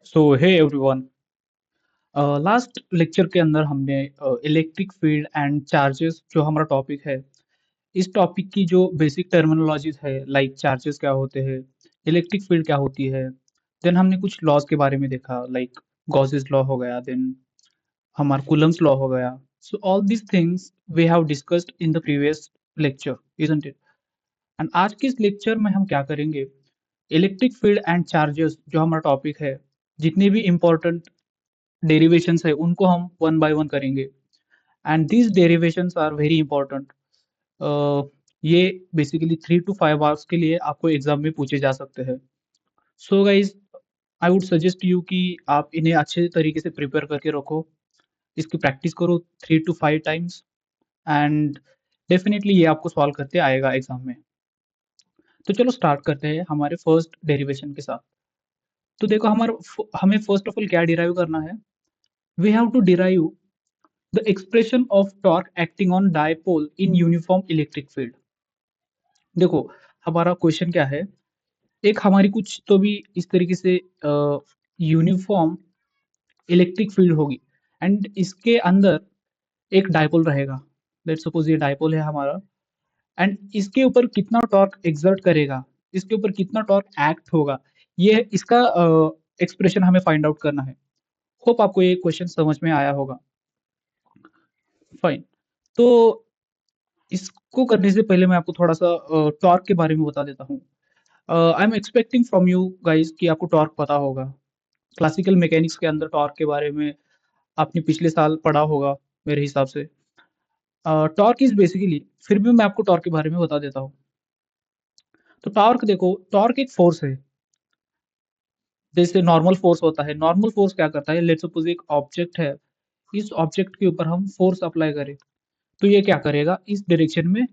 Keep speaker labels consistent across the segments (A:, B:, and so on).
A: सो hey everyone. Last lecture के अंदर हमने इलेक्ट्रिक फील्ड एंड चार्जेस जो हमारा टॉपिक है, इस टॉपिक की जो बेसिक टर्मिनोलॉजीज है, लाइक चार्जेस क्या होते हैं, इलेक्ट्रिक फील्ड क्या होती है। देन हमने कुछ लॉज के बारे में देखा, लाइक गॉसेस लॉ हो गया, देन हमारा कूलम्स लॉ हो गया। So all these things we have discussed in the previous lecture, isn't it? And आज के इस लेक्चर में हम क्या करेंगे, इलेक्ट्रिक फील्ड एंड चार्जेस जो हमारा टॉपिक है, जितने भी इंपॉर्टेंट डेरिवेशंस है उनको हम वन बाय वन करेंगे। And these derivations are very important. ये बेसिकली 3 to 5 आवर्स के लिए आपको एग्जाम में पूछे जा सकते हैं। So guys, I would suggest you कि आप इन्हें अच्छे तरीके से प्रिपेयर करके रखो, इसकी प्रैक्टिस करो 3 to 5 टाइम्स, एंड डेफिनेटली ये आपको सॉल्व करते आएगा एग्जाम में। तो चलो स्टार्ट करते हैं हमारे फर्स्ट डेरिवेशन के साथ। तो देखो, हमें फर्स्ट ऑफ ऑल क्या डिराइव करना है। We have to derive the expression of torque acting on dipole in uniform electric field। देखो, हमारा क्वेश्चन क्या है, एक हमारी कुछ तो भी इस तरीके से यूनिफॉर्म इलेक्ट्रिक फील्ड होगी, एंड इसके अंदर एक डायपोल रहेगा। लेट्स सपोज ये डायपोल है हमारा, एंड इसके ऊपर कितना टॉर्क एक्सर्ट करेगा, इसके ऊपर कितना टॉर्क एक्ट होगा, ये इसका एक्सप्रेशन हमें फाइंड आउट करना है। होप आपको ये क्वेश्चन समझ में आया होगा। फाइन। तो इसको करने से पहले मैं आपको थोड़ा-सा टॉर्क के बारे में बता देता हूँ। I am expecting from you guys कि आपको टॉर्क पता होगा। क्लासिकल मैकेनिक्स के अंदर टॉर्क के बारे में आपने पिछले साल पढ़ा होगा मेरे हिसाब से। टॉर्क इज़ बेसिकली, फिर भी मैं आपको टॉर्क के बारे में बता देता हूँ। तो टॉर्क देखो, टॉर्क एक फ़ोर्स है। जैसे नॉर्मल फ़ोर्स होता है, नॉर्मल फ़ोर्स क्या करता है, लेट्स सपोज़ एक ऑब्जेक्ट है, इस ऑब्जेक्ट के ऊपर हम फ़ोर्स अप्लाई करें, तो ये क्या करेगा, इस डायरेक्शन में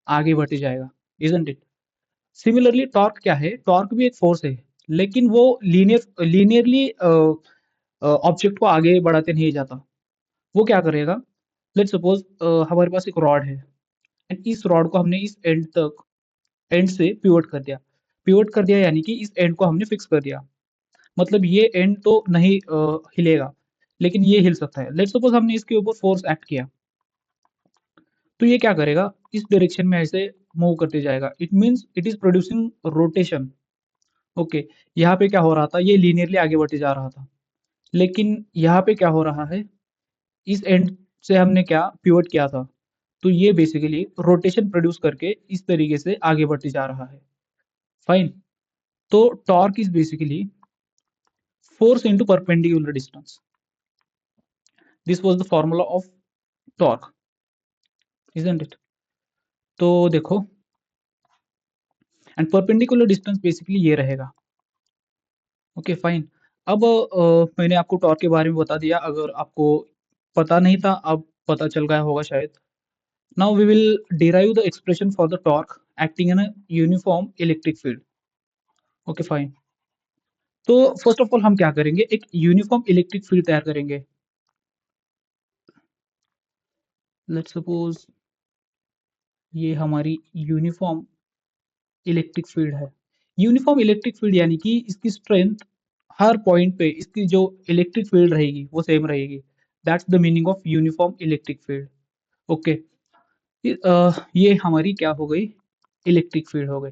A: आगे बढ़ते जाएगा, इज़न्ट इट? सिमिलरली टॉर्क क्या है, टॉर्क भी एक फोर्स है, लेकिन वो लीनियरली ऑब्जेक्ट को आगे बढ़ाते नहीं जाता। वो क्या करेगा, लेट्स सपोज हमारे पास एक रॉड है, एंड इस रॉड को हमने इस एंड से पिवट कर दिया यानी कि इस एंड को हमने फिक्स कर दिया। मतलब ये एंड तो नहीं हिलेगा, लेकिन ये हिल सकता है। लेट्स सपोज हमने इसके ऊपर फोर्स एक्ट किया, तो ये क्या करेगा, इस डायरेक्शन में ऐसे मूव करते जाएगा। It means it is producing rotation. Okay, यहाँ पे क्या हो रहा था, ये लीनियरली आगे बढ़ते जा रहा था, लेकिन यहाँ पे क्या हो रहा है, इस एंड से हमने क्या पिवट किया था, तो ये बेसिकली रोटेशन प्रोड्यूस करके इस तरीके से आगे बढ़ते जा रहा है। फाइन। तो torque is basically force into perpendicular distance. This was the formula of torque, isn't it? तो देखो, एंड परपेंडिकुलर डिस्टेंस बेसिकली ये रहेगा। Okay fine. अब मैंने आपको टॉर्क के बारे में बता दिया, अगर आपको पता नहीं था अब पता चल गया होगा शायद। Now we will derive the expression for the torque acting in a uniform electric field. Okay fine. तो फर्स्ट ऑफ ऑल हम क्या करेंगे, एक यूनिफॉर्म इलेक्ट्रिक फील्ड तैयार करेंगे। लेट्स सपोज ये हमारी यूनिफॉर्म इलेक्ट्रिक फील्ड है। यूनिफॉर्म इलेक्ट्रिक फील्ड यानी कि इसकी स्ट्रेंथ हर पॉइंट पे इसकी जो इलेक्ट्रिक फील्ड रहेगी वो सेम रहेगी। That's the meaning of uniform electric field. Okay. ये हमारी क्या हो गई, इलेक्ट्रिक फील्ड हो गई।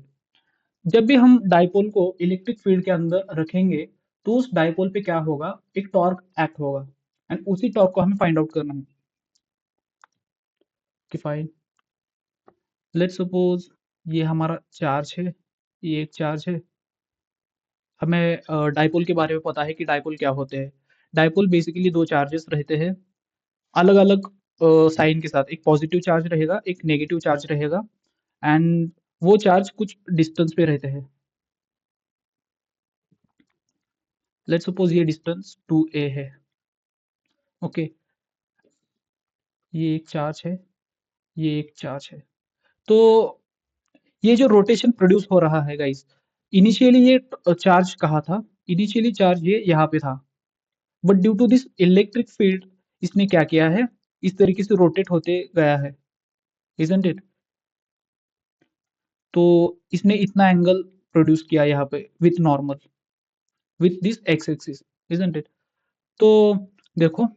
A: जब भी हम डाइपोल को इलेक्ट्रिक फील्ड के अंदर रखेंगे, तो उस डाइपोल पे क्या होगा, एक टॉर्क एक्ट होगा, एंड उसी टॉर्क को हमें फाइंड आउट करना है कि फाइन। लेट्स सपोज ये हमारा चार्ज है, ये एक चार्ज है। हमें डाइपोल के बारे में पता है कि डाइपोल क्या होते हैं। डाइपोल बेसिकली दो चार्जेस रहते हैं, अलग अलग साइन के साथ। एक पॉजिटिव चार्ज रहेगा, एक नेगेटिव चार्ज रहेगा, एंड वो चार्ज कुछ डिस्टेंस पे रहते हैं। लेट्स सपोज ये डिस्टेंस 2a है। ओके, ये एक चार्ज है, ये एक चार्ज है। तो ये जो रोटेशन प्रोड्यूस हो रहा है गाइस, इनिशियली ये चार्ज कहाँ था, इनिशियली चार्ज ये यहाँ पे था, but due to this electric field इसने क्या किया है, इस तरीके से रोटेट होते गया है, इजंट इट? तो इसने इतना एंगल प्रोड्यूस किया यहाँ पे with normal, with this x axis. Isn't it? तो देखो,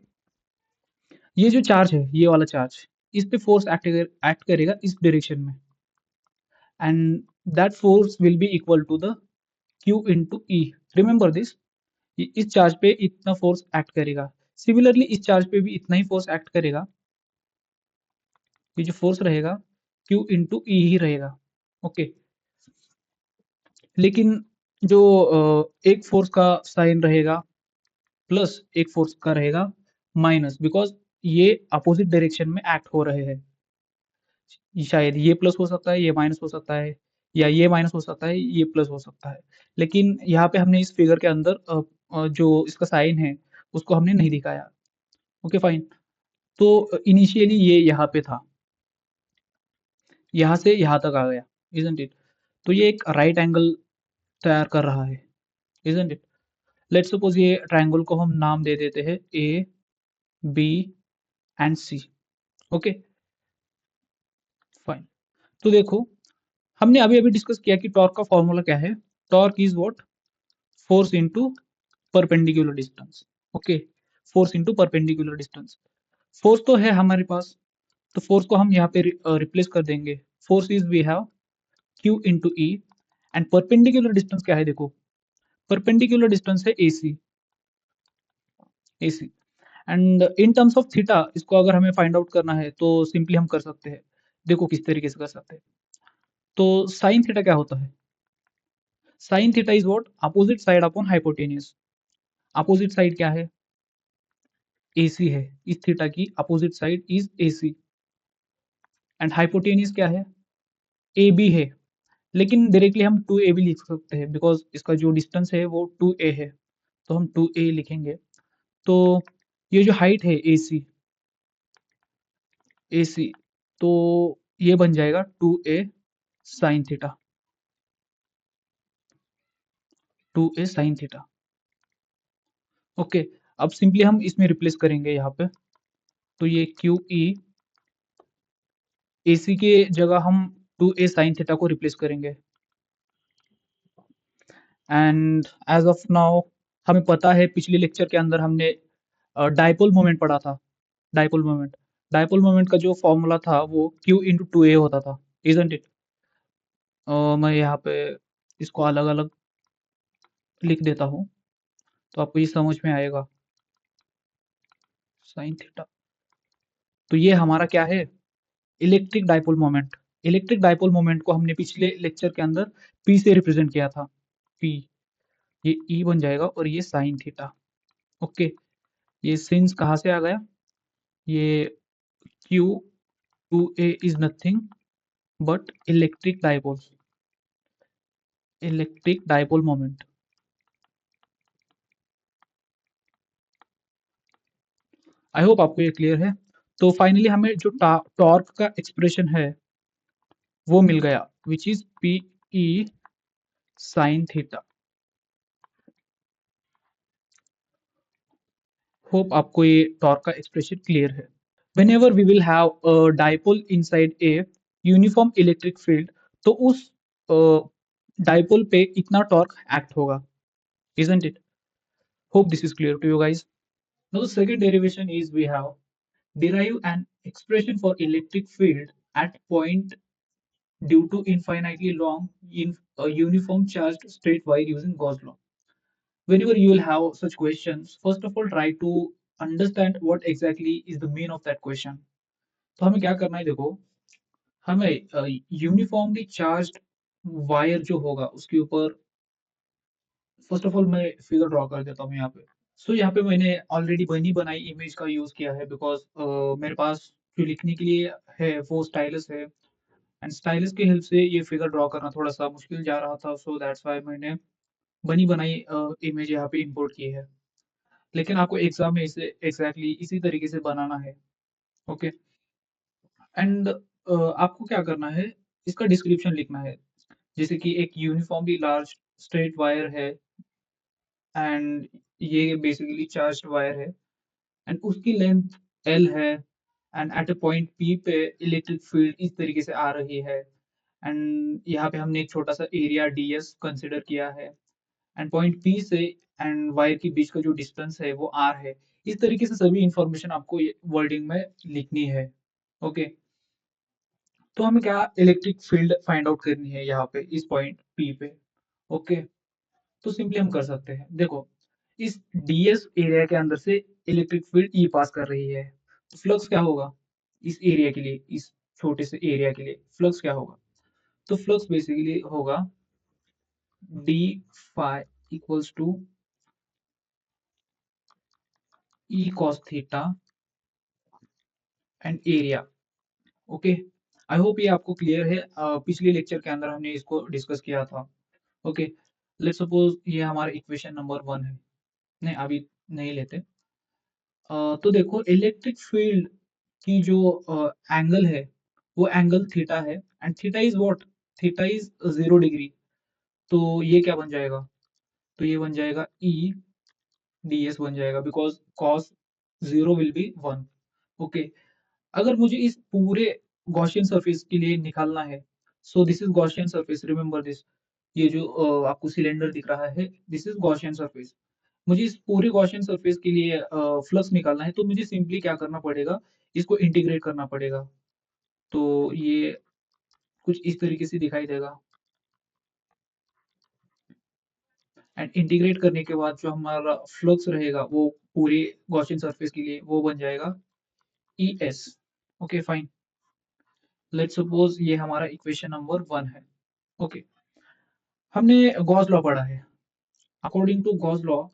A: ये जो चार्ज है, ये वाला चार्ज, इस पे फ़ोर्स एक्ट करेगा इस डायरेक्शन में, and that force will be equal to the Q into E। Remember this, इस चार्ज पे इतना फ़ोर्स एक्ट करेगा। सिमिलरली इस चार्ज पे भी इतना ही फ़ोर्स एक्ट करेगा। ये जो फ़ोर्स रहेगा Q इंटू E ही रहेगा। ओके, लेकिन जो एक फ़ोर्स का साइन रहेगा प्लस एक फ़ोर्स का रहेगा माइनस, बिकॉज़ ये अपोज़िट डायरेक्शन में एक्ट हो रहे हैं। शायद ये प्लस हो सकता है, ये माइनस हो सकता है, या ये माइनस हो सकता है, ये प्लस हो सकता है। लेकिन यहाँ पे हमने इस फिगर के अंदर जो इसका साइन है, उसको हमने नहीं दिखाया। Okay fine. तो इनिशियली ये यहाँ पे था, यहाँ से यहाँ तक आ गया, इज़न्ट इट? तो ये एक राइट एंगल तैयार कर रहा है, इज़न्ट इट? लेट्स सपोज़ ये ट्रायंगल को हम नाम दे देते हैं A, B and C. Okay, fine. तो देखो, हमने अभी-अभी डिस्कस किया कि टॉर्क का फ़ॉर्मूला क्या है? Torque is what? Force into perpendicular distance. Okay, force into perpendicular distance. Force तो है हमारे पास, तो फोर्स को हम यहाँ पे रिप्लेस कर देंगे। Force is we have q into E, and perpendicular distance क्या है? देखो, परपेंडिकुलर डिस्टेंस है A C. And in terms of theta इसको अगर हमें फाइंड आउट करना है तो सिंपली हम कर सकते हैं। देखो किस तरीके से कर सकते हैं। तो साइन थीटा क्या होता है? Sine theta is what? Opposite side upon hypotenuse. Opposite side क्या है? AC है। इस थीटा की opposite side is AC, and hypotenuse क्या है? AB है। लेकिन डायरेक्टली हम 2AB लिख सकते हैं, बिकॉज इसका जो डिस्टेंस है वो 2A है, तो हम 2A लिखेंगे। तो ये जो हाइट है AC, तो ये बन जाएगा 2A sine theta, 2A sine theta. Okay, अब सिंपली हम इसमें रिप्लेस करेंगे यहाँ पे। तो ये QE, AC के जगह हम 2A साइन थीटा को रिप्लेस करेंगे। एंड एज ऑफ नाउ हमें पता है, पिछले लेक्चर के अंदर हमने डाइपोल मोमेंट पढ़ा था। डाइपोल मोमेंट का जो फॉर्मूला था वो Q इंटू 2A होता था, इजंट इट? मैं यहाँ पे इसको अलग अलग लिख देता हूँ, तो आपको ये समझ में आएगा। साइन थीटा, तो ये हमारा क्या है? Electric dipole moment. Electric dipole moment को हमने पिछले लेक्चर के अंदर P से रिप्रेजेंट किया था। P, ये E बन जाएगा और ये साइन थीटा। ओके, ये सिंस कहाँ से आ गया? ये Q 2A is nothing but electric dipole moment. I hope आपको ये क्लियर है। तो फाइनली हमें जो टॉर्क का एक्सप्रेशन है वो मिल गया, which is P E sine theta. Hope आपको ये टॉर्क का एक्सप्रेशन क्लियर है। Whenever we will have a dipole inside a uniform electric field, तो उस डाइपोल पे इतना टॉर्क एक्ट होगा, isn't it? Hope this is clear to you guys. Now the second derivation is we have derive an expression for electric field at point due to infinitely long in a uniform charged straight wire using Gauss law. Whenever you will have such questions, first of all try to understand what exactly is the mean of that question. तो हमें क्या करना है? देखो, हमें uniformly charged wire जो होगा उसके ऊपर फर्स्ट ऑफ ऑल मैं फिगर ड्रॉ कर देता हूँ यहाँ पे। सो यहाँ पे मैंने ऑलरेडी बनी बनाई इमेज का यूज किया है, बिकॉज मेरे पास जो लिखने के लिए है वो स्टाइलस है, एंड स्टाइलस की हेल्प से ये फिगर ड्रॉ करना थोड़ा सा मुश्किल जा रहा था, सो दैट्स व्हाई मैंने बनी बनाई इमेज यहाँ पे इंपोर्ट की है। लेकिन आपको एग्जाम में इसे एग्जैक्टली इसी तरीके से बनाना है। ओके, एंड आपको क्या करना है? इसका डिस्क्रिप्शन लिखना है। जैसे कि एक यूनिफॉर्मली लार्ज स्ट्रेट वायर है, एंड ये बेसिकली चार्ज्ड वायर है, एंड उसकी लेंथ एल है, and eight a point P पे इलेक्ट्रिक फील्ड इस तरीके से आ रही है, एंड यहाँ पे हमने एक छोटा सा एरिया ds कंसिडर किया है, एंड पॉइंट पी से एंड वायर के बीच का जो डिस्टेंस है वो आर है। इस तरीके से सभी इंफॉर्मेशन आपको ये वर्डिंग में लिखनी है। ओके, तो हमें क्या इलेक्ट्रिक फील्ड फाइंड आउट करनी है यहाँ पे इस पॉइंट पी पे। ओके, तो सिंपली हम कर सकते हैं। देखो, इस डीएस एरिया के अंदर से इलेक्ट्रिक फील्ड ई पास कर रही है, तो फ्लक्स क्या होगा इस एरिया के लिए, इस छोटे से एरिया के लिए फ्लक्स क्या होगा? तो फ्लक्स बेसिकली होगा d phi equals to E cos theta and area. Okay, I hope ये आपको क्लियर है। पिछले लेक्चर के अंदर हमने इसको डिस्कस किया था। ओके, लेट्स सपोज ये हमारा इक्वेशन नंबर 1 है। नहीं, अभी नहीं लेते। तो देखो, इलेक्ट्रिक फील्ड की जो एंगल है वो एंगल थीटा है, and theta is what? Theta is 0 degree. तो ये क्या बन जाएगा? तो ये बन जाएगा ई ds बन जाएगा, because cos 0 will be 1। Okay, अगर मुझे इस पूरे गॉसियन सरफेस के लिए निकालना है, so this is Gaussian surface, remember this. ये जो आपको सिलेंडर दिख रहा है, दिस इज गॉसियन सरफेस। मुझे इस पूरे गॉसियन सरफेस के लिए फ्लक्स निकालना है, तो मुझे सिंपली क्या करना पड़ेगा, इसको इंटीग्रेट करना पड़ेगा। तो ये कुछ इस तरीके से दिखाई देगा, एंड इंटीग्रेट करने के बाद जो हमारा फ्लक्स रहेगा वो पूरे गॉसियन सरफेस के लिए वो बन जाएगा E S. Okay fine, let's suppose ये हमारा इक्वेशन नंबर 1 है। ओके, हमने गॉस लॉ पढ़ा है। According to Gauss law,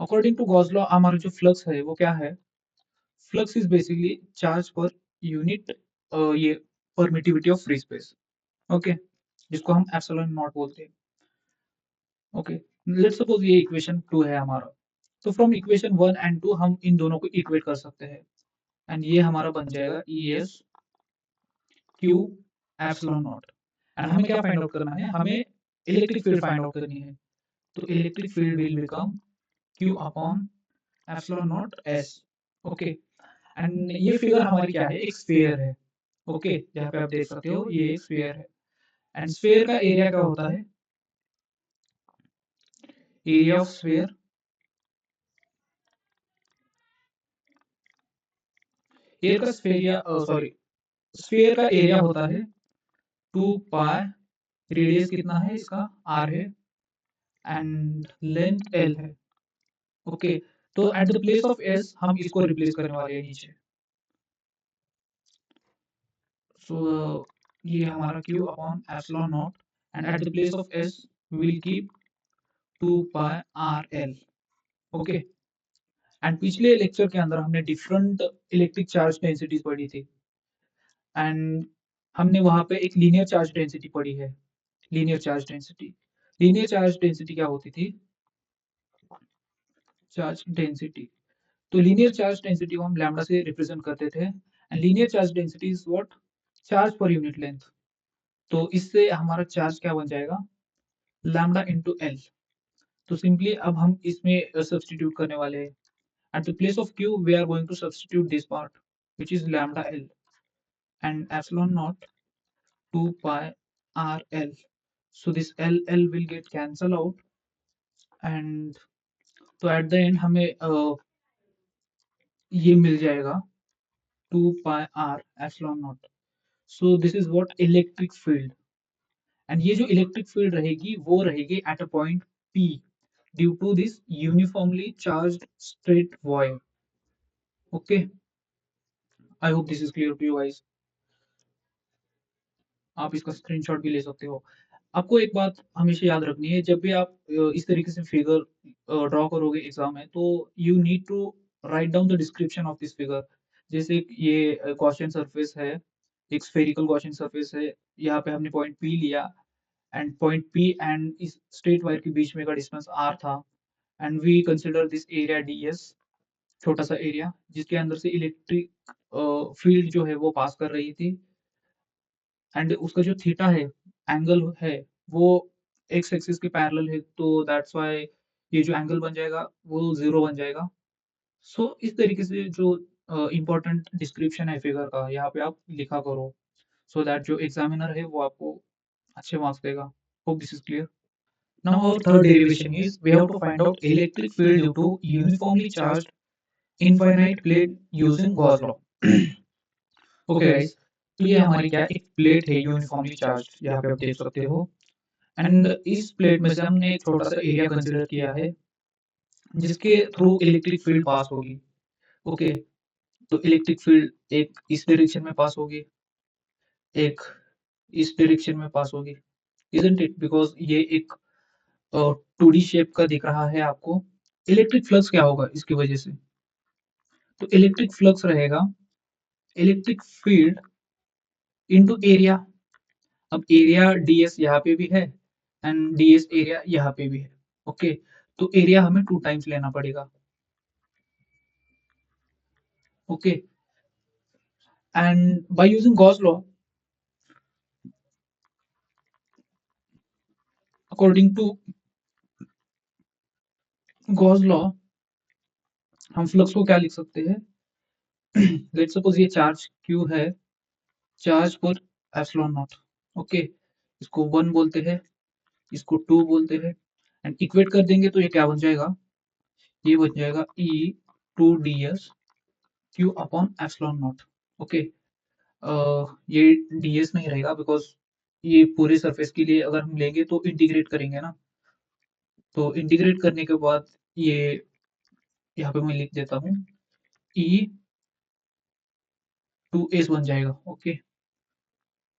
A: according to Gauss law हमारा जो फ्लक्स है वो क्या है? फ्लक्स इज बेसिकली चार्ज पर यूनिट, ये permittivity of free space. Okay, जिसको हम एप्सिलॉन नॉट बोलते हैं। ओके, लेट्स सपोज ये इक्वेशन 2 है हमारा। तो फ्रॉम इक्वेशन 1 एंड 2 हम इन दोनों को इक्वेट कर सकते हैं, एंड ये हमारा बन जाएगा E S Q epsilon not. And हमें क्या फाइंड आउट करना है? हमें इलेक्ट्रिक फील्ड फाइंड आउट करनी है। तो electric field will become Q upon epsilon not S. Okay, and ये फिगर हमारी क्या है? एक स्फीयर है। ओके, यहाँ पे आप देख सकते हो ये एक स्फीयर है, एंड स्फीयर का एरिया क्या होता है? एरिया ऑफ स्फीयर, एयर का स्फेरिया सॉरी स्फीयर का एरिया होता है 2 पाई, रेडियस कितना है इसका? r है, एंड लेंथ l है। ओके, तो at the place of s हम इसको रिप्लेस करने वाले हैं नीचे। सो ये हमारा q upon epsilon not, and at the place of s will keep 2 pi r l। Okay, and पिछले लेक्चर के अंदर हमने डिफरेंट इलेक्ट्रिक चार्ज डेंसिटीज पढ़ी थी, एंड हमने वहां पे एक लीनियर चार्ज डेंसिटी पढ़ी है। Linear charge density, linear charge density क्या होती थी? चार्ज डेंसिटी, तो लीनियर चार्ज डेंसिटी को हम लैम्डा से रिप्रेजेंट करते थे, and linear charge density is what? Charge per unit length. तो इससे हमारा चार्ज क्या बन जाएगा? Lambda into L. तो सिंपली अब हम इसमें सब्स्टिट्यूट करने वाले हैं। At the place of q we are going to substitute this part, which is lambda l, and epsilon naught 2 pi r l. So this l will get cancel out, and तो at the end हमें ये मिल जाएगा 2 pi r epsilon naught. So this is what electric field, and ये जो electric field रहेगी वो रहेगी at a point P due to this uniformly charged straight wire. Okay, I hope this is clear to you guys. आप इसका screenshot भी ले सकते हो। आपको एक बात हमेशा याद रखनी है, जब भी आप इस तरीके से फिगर ड्रॉ करोगे एग्जाम में, तो you need to write down the description of this figure. जैसे ये गॉसियन सरफेस है, एक स्फेरिकल गॉसियन सरफेस है, यहाँ पे हमने पॉइंट पी लिया, एंड पॉइंट पी एंड इस स्ट्रेट वायर के बीच में का डिस्टेंस आर था, and we consider this area ds, छोटा सा एरिया जिसके अंदर से इलेक्ट्रिक फील्ड जो है वो पास कर रही थी, एंड उसका जो थीटा है, एंगल है, वो एक्स एक्सिस के पैरेलल है, तो दैट्स व्हाई ये जो एंगल बन जाएगा वो 0 बन जाएगा। सो इस तरीके से जो इम्पोर्टेंट डिस्क्रिप्शन है फिगर का यहाँ पे आप लिखा करो, सो दैट जो एग्ज़ामिनर है वो आपको अच्छे मार्क्स देगा। Hope this is clear. Now our third derivation is we have to find out electric field due to uniformly charged infinite plate using Gauss law. Okay guys, तो ये हमारी क्या एक प्लेट है यूनिफॉर्मली चार्ज्ड, यहाँ पे आप देख सकते हो। एंड इस प्लेट में से हमने एक छोटा सा एरिया कंसिडर किया है जिसके थ्रू इलेक्ट्रिक फील्ड पास होगी। ओके, तो इलेक्ट्रिक फील्ड एक इस डायरेक्शन में पास होगी, एक इस डायरेक्शन में पास होगी, इजंट इट? बिकॉज ये एक 2D शेप का दिख रहा है आपको। इलेक्ट्रिक फ्लक्स क्या होगा इसकी वजह से? तो इलेक्ट्रिक फ्लक्स रहेगा इलेक्ट्रिक फील्ड इनटू एरिया। अब एरिया ds यहाँ पे भी है एंड ds एरिया यहाँ पे भी है। ओके, तो एरिया हमें 2 टाइम्स लेना पड़ेगा। Okay, and by using Gauss law, according to Gauss law हम फ्लक्स को क्या लिख सकते हैं? लेट्स सपोज ये चार्ज q है, चार्ज पर एप्सिलॉन नॉट। ओके, इसको 1 बोलते हैं, इसको 2 बोलते हैं एंड इक्वेट कर देंगे तो ये क्या बन जाएगा? ये बन जाएगा e 2ds q upon epsilon naught. Okay, ये ds नहीं रहेगा बिकॉज ये पूरे सरफेस के लिए अगर हम लेंगे तो इंटीग्रेट करेंगे ना, तो इंटीग्रेट करने के बाद ये यहाँ पे मैं लिख देता हूँ e 2s बन जाएगा। ओके,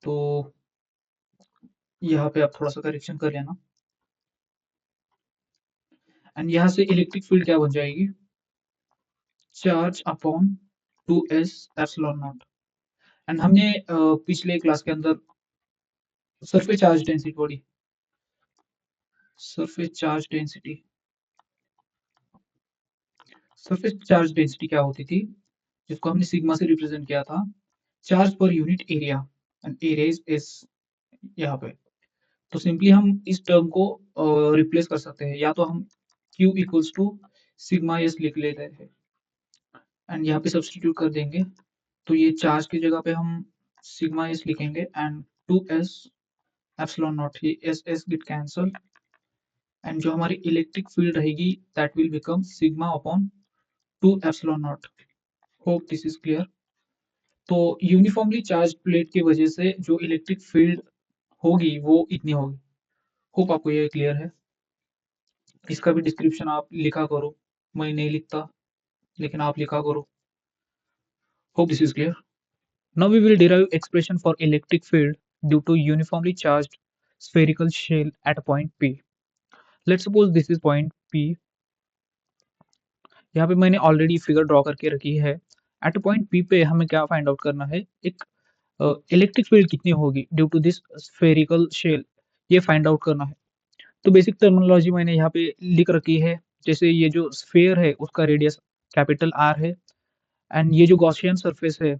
A: तो यहाँ पे आप थोड़ा सा करेक्शन कर लेना एंड यहाँ से इलेक्ट्रिक फील्ड क्या बन जाएगी? Charge upon 2s epsilon not. And हमने पिछले क्लास के अंदर सरफेस चार्ज डेंसिटी पढ़ी। Surface charge density, surface charge density क्या होती थी? जिसको हमने सिग्मा से रिप्रेजेंट किया था, charge per unit area and area is S यहाँ पे। तो सिंपली हम इस टर्म को रिप्लेस कर सकते हैं, या तो हम Q equals to sigma s लिख लेते हैं एंड यहाँ पे सब्स्टिट्यूट कर देंगे, तो ये चार्ज की जगह पे हम सिग्मा एस लिखेंगे एंड 2s एप्सिलॉन नॉट, ये S S get cancel and जो हमारी इलेक्ट्रिक फील्ड रहेगी that will become sigma upon 2 epsilon not. Hope this is clear. तो यूनिफॉर्मली चार्ज प्लेट की वजह से जो इलेक्ट्रिक फील्ड होगी वो इतनी होगी। होप आपको ये क्लियर है। इसका भी डिस्क्रिप्शन आप लिखा करो, मैं नहीं लिखता लेकिन आप लिखा करो। Hope this is clear. Now we will derive expression for electric field due to uniformly charged spherical shell at point P. Let's suppose this is point P. यहाँ पे मैंने ऑलरेडी फिगर ड्रॉ करके रखी है। एट पॉइंट P पे हमें क्या find out करना है? एक इलेक्ट्रिक फील्ड कितनी होगी due to this spherical shell, ये फाइंड आउट करना है। तो बेसिक टर्मिनोलॉजी मैंने यहाँ पे लिख रखी है। जैसे ये जो स्फेयर है उसका रेडियस कैपिटल R है एंड ये जो गॉसियन सरफेस है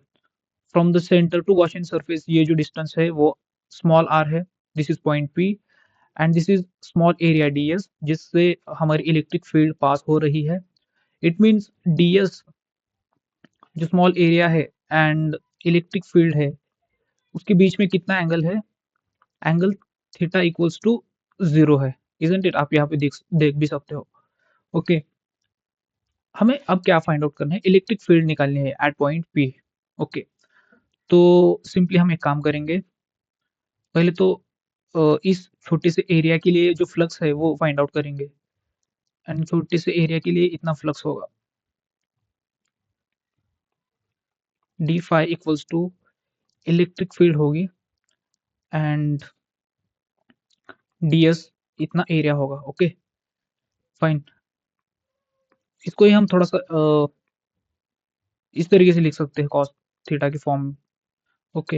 A: from the centre to Gaussian surface, ये जो डिस्टेंस है वो स्मॉल r है। This is point P and this is small area ds जिससे हमारी इलेक्ट्रिक फील्ड पास हो रही है। इट मीन्स ds जो स्मॉल एरिया है एंड इलेक्ट्रिक फील्ड है उसके बीच में कितना एंगल है? एंगल थीटा इक्वल्स टू 0 है, इजंट इट? आप यहाँ पे देख भी सकते हो। ओके, हमें अब क्या फाइंड आउट करना है? इलेक्ट्रिक फील्ड निकालनी है एट पॉइंट P। ओके, तो सिंपली हम एक काम करेंगे, पहले तो इस छोटे से एरिया के लिए जो फ्लक्स है वो फाइंड आउट करेंगे एंड छोटे से एरिया के लिए इतना फ्लक्स होगा d phi equals to electric field होगी एंड ds इतना एरिया होगा। ओके फाइन, इसको ही हम थोड़ा सा इस तरीके से लिख सकते हैं कॉस थीटा की फॉर्म में। Okay,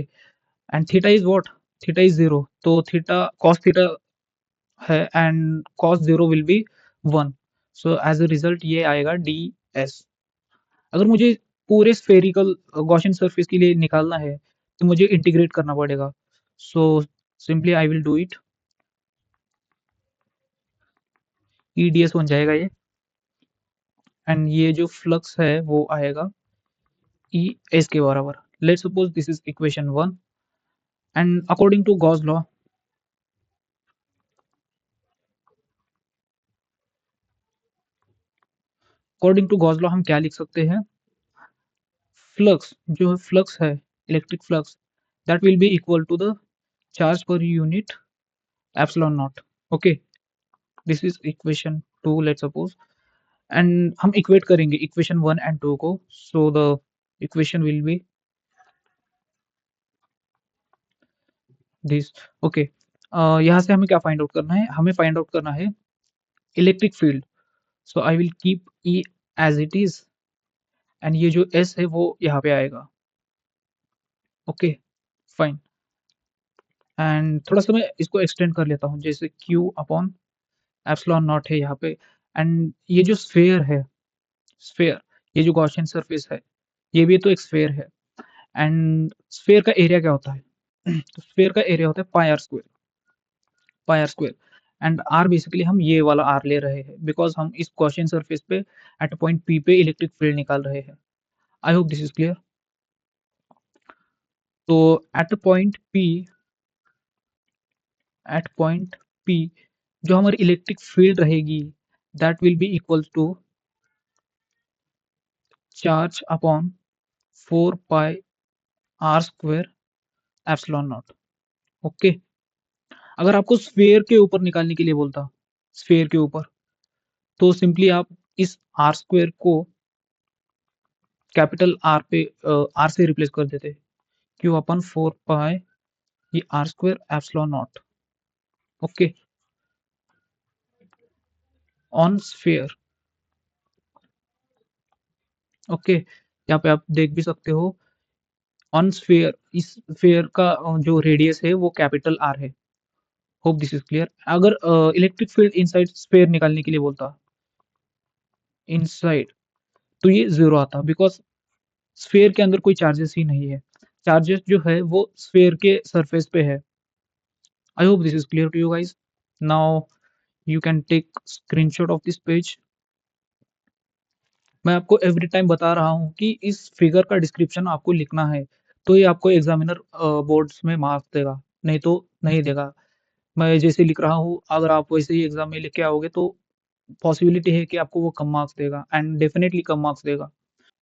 A: and theta is what? Theta is 0, तो थीटा कॉस थीटा है and cos 0 will be 1, so as a result ये आएगा ds। अगर मुझे पूरे स्फेरिकल गॉसियन सरफेस के लिए निकालना है तो मुझे इंटीग्रेट करना पड़ेगा। So simply I will do it. EDS बन जाएगा ये, एंड ये जो फ्लक्स है वो आएगा ई एस के बराबर। Let's suppose this is equation 1 and according to Gauss law हम क्या लिख सकते हैं, फ्लक्स जो फ्लक्स है, electric flux, that will be equal to the charge पर unit epsilon naught. Okay, this is equation 2 let's suppose, and हम equate करेंगे इक्वेशन 1 एंड 2 को, so the equation will be this. Okay, यहाँ से हमें क्या फाइंड आउट करना है, हमें फाइंड आउट करना है electric field. So I will keep E as it is, and ये जो एस है वो यहाँ पे आएगा। ओके, फाइन, एंड थोड़ा सा मैं इसको एक्सटेंड कर लेता हूँ, जैसे क्यू अपॉन एप्सिलॉन नॉट है यहाँ पे, एंड ये जो स्फेयर है, स्फेयर, ये जो गॉसियन सरफेस है, ये भी तो एक स्फेयर है, एंड स्फेयर का एरिया क्या होता है तो स्फेयर का एरिया होता है pi r square, pi r square, and r basically हम ये वाला आर ले रहे हैं बिकॉज हम इस गॉसियन सरफेस पे एट पॉइंट पी पे इलेक्ट्रिक फील्ड निकाल रहे हैं। I hope this is clear. तो at point P, at point P जो हमारी इलेक्ट्रिक फील्ड रहेगी that will be equal to charge upon 4 pi r square epsilon naught. Okay, अगर आपको स्फेयर के ऊपर निकालने के लिए बोलता, स्फेयर के ऊपर, तो सिंपली आप इस आर स्क्वायर को कैपिटल आर पे आर से रिप्लेस कर देते, क्यू अपन 4 पाई ये r square epsilon naught. Okay, on sphere. Okay, यहाँ पे आप देख भी सकते हो ऑन स्फेयर, इस स्फेयर का जो रेडियस है वो कैपिटल आर है। Hope this is clear. अगर इलेक्ट्रिक फील्ड इनसाइड स्फेयर निकालने के लिए बोलता, इनसाइड, तो ये जीरो आता बिकॉज स्फेयर के अंदर कोई चार्जेस ही नहीं है, चार्जेस जो है वो स्फेयर के सरफेस पे है। I hope this is clear to you guys. Now you can take screenshot of this page. मैं आपको एवरी टाइम बता रहा हूँ कि इस फिगर का डिस्क्रिप्शन आपको लिखना है, तो ये आपको एग्जामिनर बोर्ड्स में मार्क्स देगा, नहीं तो नहीं देगा। मैं जैसे लिख रहा हूँ, अगर आप वैसे ही एग्जाम में लिख के आओगे तो पॉसिबिलिटी है कि आपको वो कम मार्क्स देगा, एंड डेफिनेटली कम मार्क्स देगा।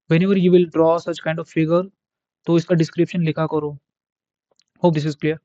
A: Whenever you will draw such kind of figure, तो इसका डिस्क्रिप्शन लिखा करो। Hope this is clear.